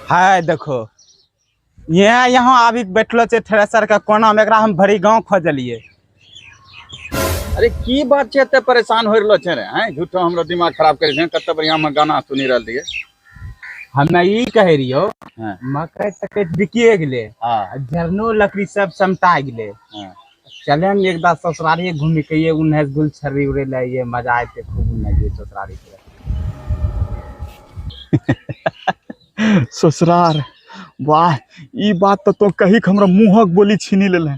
हाय देखो ये यहाँ अभी बैठलो छे थ्रेसर के कोना में, एकरा हम भरी गांव खोजलिए। अरे की बात छे, एते परेशान हो रहलो छे रे? हैं झूठो हमरो दिमाग खराब करे छे। कते बढ़िया हम गाना सुनी रहल दिए। हमें ई कहे रियो हाँ। मकई तक बिकिए गेले, हां झरनो लकड़ी सब समटा गेले। हां चले न एकदा ससुरारी घूमी के ये उन्हें गुल छर्री उड़े ले, ये मजा आते खूब उन्हें ये ससुरारी पे। ससुरार वाह, ई बात तो कही हमरा मुंहक बोली छीनी लेले।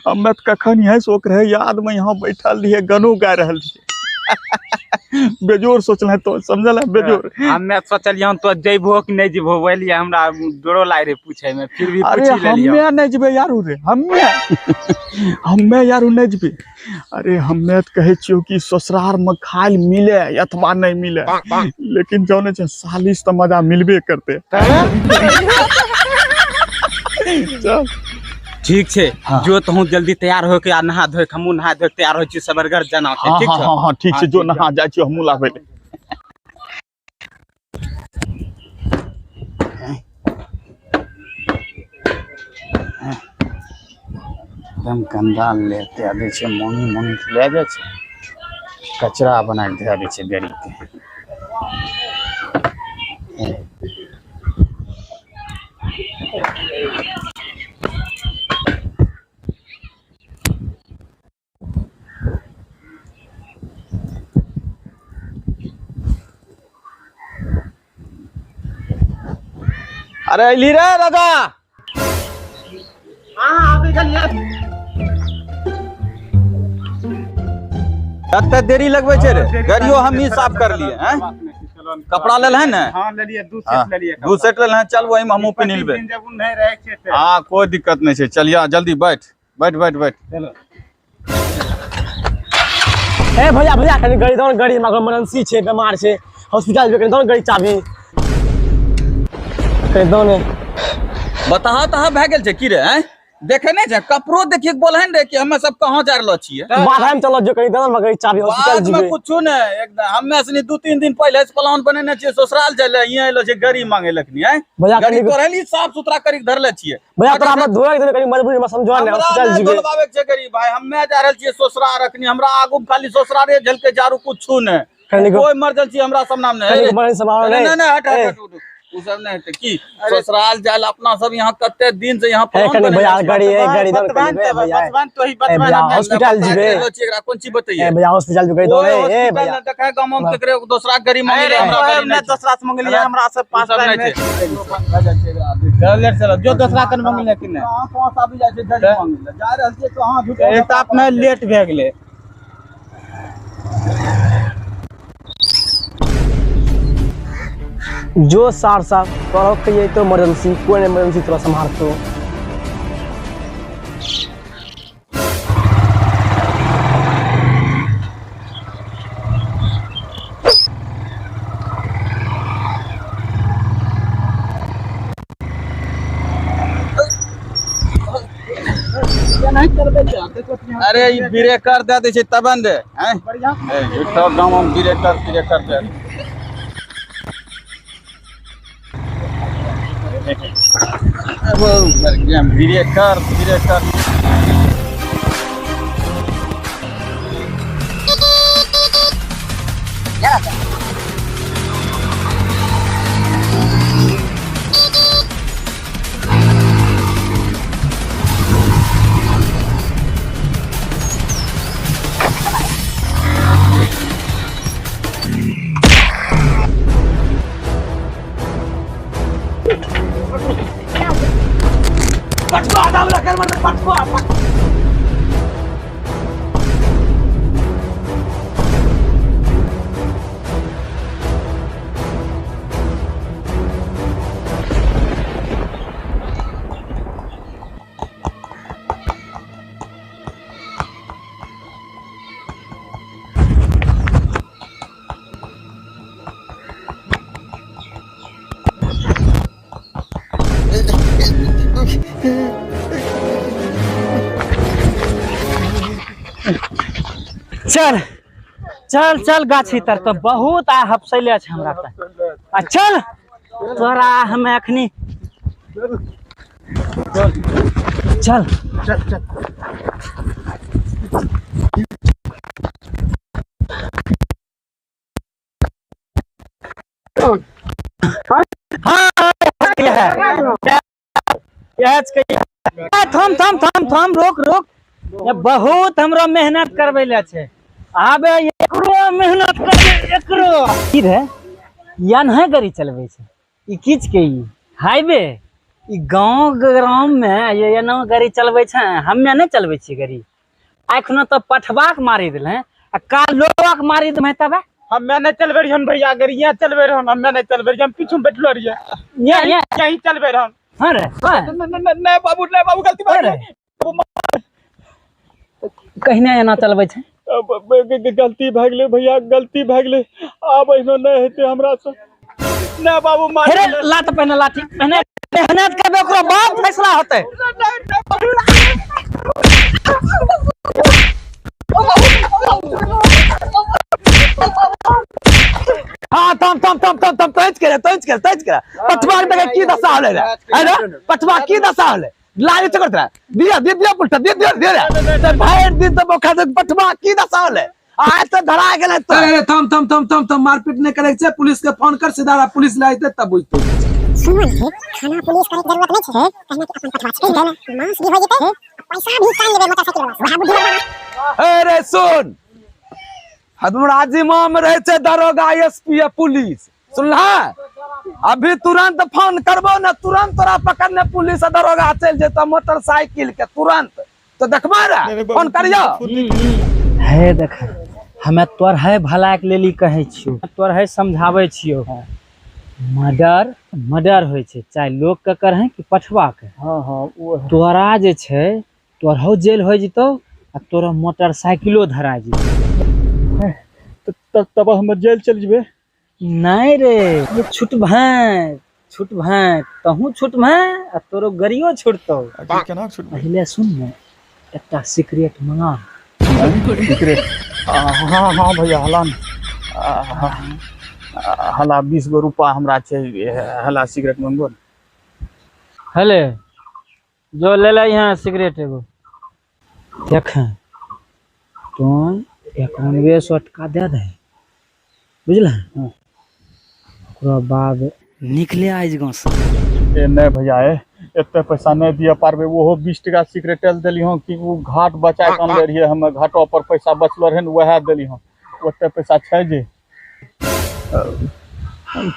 हमें तो कखन यही शौक रहे याद में यहाँ बैठल रहिए गानो गा रहल रहिए। बेजोर सोचल तो समझल है बेजोर। हमें सोचलिए तो जइबो कि नहीं जइबो, बोलिए हमरा डरो लाग रे पूछे में, फिर भी अरे पूछ लेलियो। हमें नहीं जबे यारू रे, हमें यारू नहीं जबे। अरे हमें तो कहे छियो कि ससुरार में खाइल मिले अथवा नहीं मिले, लेकिन जाने छे सालिस तो मजा मिलबे करते। चल ठीक छे। हाँ। जो तो जल्दी तैयार हो के नहा धो के हमू नहा धो के तैयार हो छी सबरगर जना के। हाँ ठीक हाँ छे। हाँ ठीक हाँ, छे, जो ठीक नहा जाय छियो हमू लाबे ले। एकदम गंदा लेते आबे छे, मोनी मोनी ले जाय छे, कचरा बना के दे दे छे गाड़ी के। अरे अली रे राजा। कते देरी लगबे छे रे? गाड़ियो हम ही साफ कर लिए हैं। कपड़ा लेल है ना? हां ले लिए, दू हाँ, सेट ले लिए। दू सेट लेल है। चल वही में हमू पिन लेबे। जब उन्हें रहे छे ते। हाँ कोई दिक्कत नहीं छे, चलिया जल्दी बैठ बैठ बैठ बैठ। चलो ए भैया भैया कनी गाड़ी दो, गाड़ी में इमरजेंसी छे, बीमार छे, हॉस्पिटल में कनी दो गाड़ी चाबी कनी दो ने। बताहा तहा भए गेल छे की रे? हैं देखे नहीं छे कपड़ो देखिए के बोलहन रे कि हमें सब कहां जा रहलो छिए। बाहर में चलो जो कनी दो ना गाड़ी चाबी, हॉस्पिटल बाद में जीबे। कुछो ने एकदम हमें सनी 2-3 दिन पहले से प्लान बनेने छिए ससुराल जाले, यहाँ आइलो छे गाड़ी मांगे लखनी। हैं भैया गाड़ी कनी तोरे लिए साफ सुथरा करी के धरले छिए। भैया तोरा हम धोए के कनी मजबूरी में समझो ना, हॉस्पिटल जीबे। धोलवावे छे गाड़ी भाई, हमें जा रहल छिए ससुराल रखनी, हमरा आगू खाली ससुराले झलके जारू कुछो ने। कनी कोई इमरजेंसी हमरा सब नाम कनी नहीं। मरन समारो नहीं नहीं नहीं हट हट हट उ सब नहीं है की ससुराल जाल अपना सब यहाँ कते दिन से यहाँ है प्लान कनी बने भैया छै। गाड़ी है, गाड़ी दो बचवान कनी भैया। बचवान तो ही ए बचवान भैया हमें हॉस्पिटल जीबे। एकरा कोन चीज बताइए? ए भैया हॉस्पिटल में गाड़ी दो रे। ए भैया देखा गांव में केकरे दूसरा गाड़ी मांगे अरे हमरा गाड़ी हमने नहीं दूसरा से मंग लिया, हमरा से पास सब टाइम नहीं में। छै। चल ले चलो, जो दूसरा कन मंग ले कि नहीं। कहां से आबि जाय छै गाड़ी मांगे जा रहल छिए कहां झूठ। एक तो अपने लेट भे गेले। जो सार साहब तोरा कहिए तो इमरजेंसी, कोई इमरजेंसी तोरा संभालतो। अरे ई ब्रेकर दे दे छै तबन दे हैं बढ़िया। ए झूठो गांव में ब्रेकर दे। वो बढ़िया ब्रेकर। चल चल चल गाछी तर तो बहुत आ हफसैले छै हमरा त आ चल तोरा हमे अखनी चल थम थम थम थम रोक रोक ये बहुत हमरो मेहनत करबै ले छै आबे एकरो मेहनत करबै एकरो की रे या नहीं गाड़ी चलबै छै ई किछ के ई हाईवे ई गांव ग्राम में ये एना गाड़ी चलबै छै हम्मे नहीं चलबै छी गाड़ी एखनो तो पठवाक मारी देले आ काल लोक मारी देमे तबे हम्मे नहीं चलबे रहियन भैया अगर यहाँ चलबे रहन हम्मे नहीं चलबे रहियन पीछू बैठलो रहिए ये यहीं चलबे रहन हां रे हां नहीं बाबू गलती बात है कहिने एना चलबै छै गलती भए गेलै भैया गलती भए गेलै आब एहनो नहीं हेतै हमरा से नहीं बाबू मार हेरे लात पहिने लाठी पहिने मेहनत करबे ओकरो बाद फैसला होतै हाँ थम थम थम थम थम तोच करे पछवा के की दशा होले रे है ना पछवा की दशा होले लागे चकर तरा दिया पुल्टा दिया भाई दिन तो बोखा पछवा की दशा होले आज तो धरा गेले तो अरे थम मारपीट नहीं करे छै पुलिस के फोन कर सीधा पुलिस ले आइते तब बुझतो सुन थाना पुलिस करे जरूरत नहीं है कहना कि अपन पठवा छै है मांस भी हो जेते पैसा भी कान लेबे मोटरसाइकिल वाला वहां बुद्धि अरे सुन हमरा जिम्मा में रहे छै दरोगा एसपी या पुलिस सुनला अभी तुरंत फोन करबो ना तुरंत तोरा पकड़ने पुलिस और दरोगा चल जेता मोटरसाइकिल के तुरंत तो देखबा रे फोन करियो है देख हमें तोर है भला के लेली कहै छियो तोर है समझाबै छियो मर्डर होइ छै चाहे लोग के करहे कि पठवा के हाँ हाँ वो तोरा जे छै तोर हो जेल हो जतो आ तोरा मोटरसाइकिलो धरा जेतो तब हम जेल चल जेबे नहीं रे ये छूट भाई तहू छूट भाई आ तोरो गरियो छूटतो केना छूट पहले सुन ने एकटा सीक्रेट मंगा सीक्रेट हाँ हाँ भैया हलान हला 20 गो रुपा हमरा छै हला सिगरेट मंगो हले जो ले ले यहाँ सिगरेट एगो देख तो 9100 टका दे दे बुझल ओकरा बाद निकले आज गाँव से ए नहीं भैया एते पैसा नहीं दिए पारबे ओहो 20 टका सिगरेट देली हूँ कि वो घाट बचा के आनले रहिए हम घाटो पर पैसा बचलो रहे वह देली हूँ ओते पैसा छै जे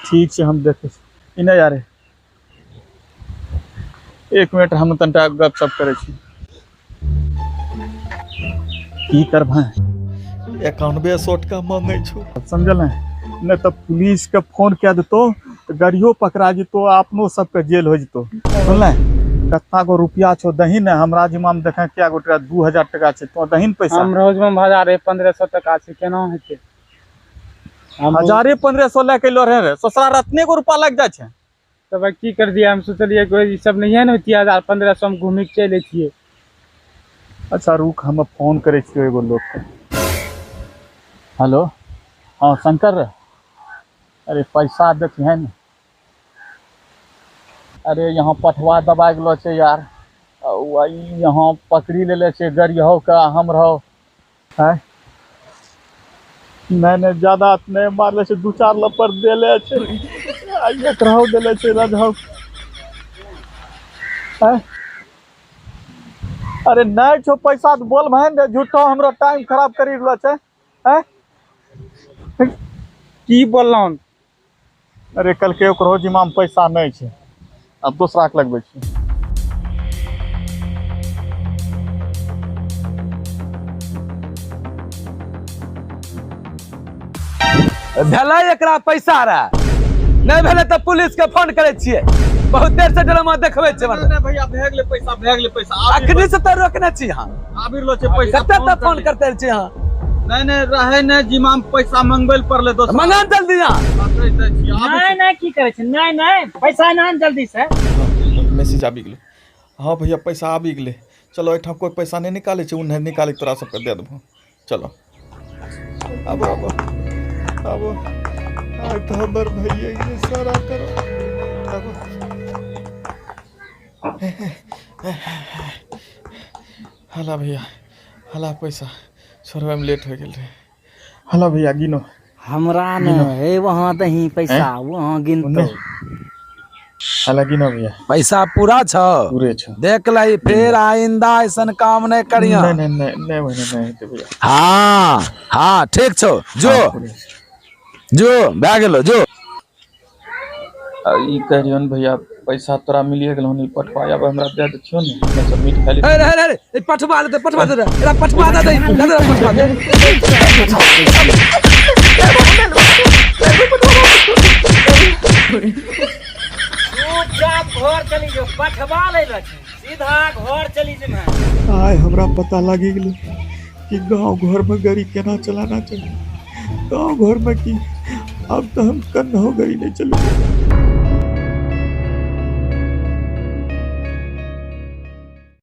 ठीक छै हम देखे ई नहीं यार 1 मिनट हम तनटा गपशप करे छी की करबै 9100 टका मांगे छो समझल नहीं तो पुलिस के फोन कह देतो तो गाड़ियों पकड़ा जेतो अपनो सबके जेल हो जेतो सुनले कतना गो रुपया छो दही ने हमरा जिम्मा में देखे क्या गोटा 2000 टका छै तो दही पैसा हम रोज में 1500 टका छै केना हेते 1500 लेके लो रहे ससुरा रत्ने गो रुपया लग जाय छै तब की कर दिया हम सोचलिए कोई सब नहीं है न होती 1500 में घूमी के चले छिए अच्छा रुक हम फोन करे छियो एगो लोग के हेलो हाँ शंकर रे अरे पैसा देखिए न अरे यहाँ पठवा दबा गेलो छै यार वही यहाँ पकड़ी ले छै गरियो का हम रहो है नहीं ज्यादा नहीं मारले छै 2-4 लपर देले छै आइए रहो देले छै रजहो है अरे नहीं छो पैसा तो बोल भाई झूठो हमरो टाइम खराब करी रहलो छै है की बोललौं अरे कल के ओकरो जिम्मा में पैसा नहीं छै अब दूसरा के लगबै छी भेलै एकरा पैसा रे नहीं भेलै तो पुलिस के फोन करे छियै बहुत देर से ड्रामा देखबै छै मतलब भैया भए गेलै पैसा अखनी से तो रोकने छी यहाँ आबि रहलो छै पैसा कते तक फोन करते छी यहाँ नहीं रहे ने जिम्मा में पैसा मंगबै ल पड़ले दोस्त मंगा जल्दी यहाँ नहीं की करे छै नहीं पैसा ना जल्दी से मैसेज आबि गेलै हाँ भैया पैसा आबि गेलै चलो एठाम कोई पैसा नहीं निकाले छै उन्हें निकाले तोरा सबके दे देबो चलो अब अब आज तो हमर भैया के सारा करो अब हला भैया हला पैसा छोड़बे में लेट हो गेल रहे हला भैया गिनो हमरा न है वहाँ दही पैसा वहाँ गिनतो हला गिनो भैया पैसा पूरा छ पूरे छ देख लही फिर आइंदा ऐसन काम नहीं करिया नहीं हेतै भैया हाँ हाँ ठीक छो जो भए गेलो जो ई कह रहियो भैया पैसा तोरा मिलिए गेलौ नी पटवा अब हमरा दे दछियो ने हमे सब मीट खाली अरे पठवा दे एरा पठवा दे पठवा दे चुपचाप घर चली जो पठवा ले सीधा घर चली जे आय हमरा पता लगी गेलै कि गांव घर में गाड़ी केना चलाना चाहिए गांव घर में की अब तो हम कन्हो गाड़ी नहीं चलू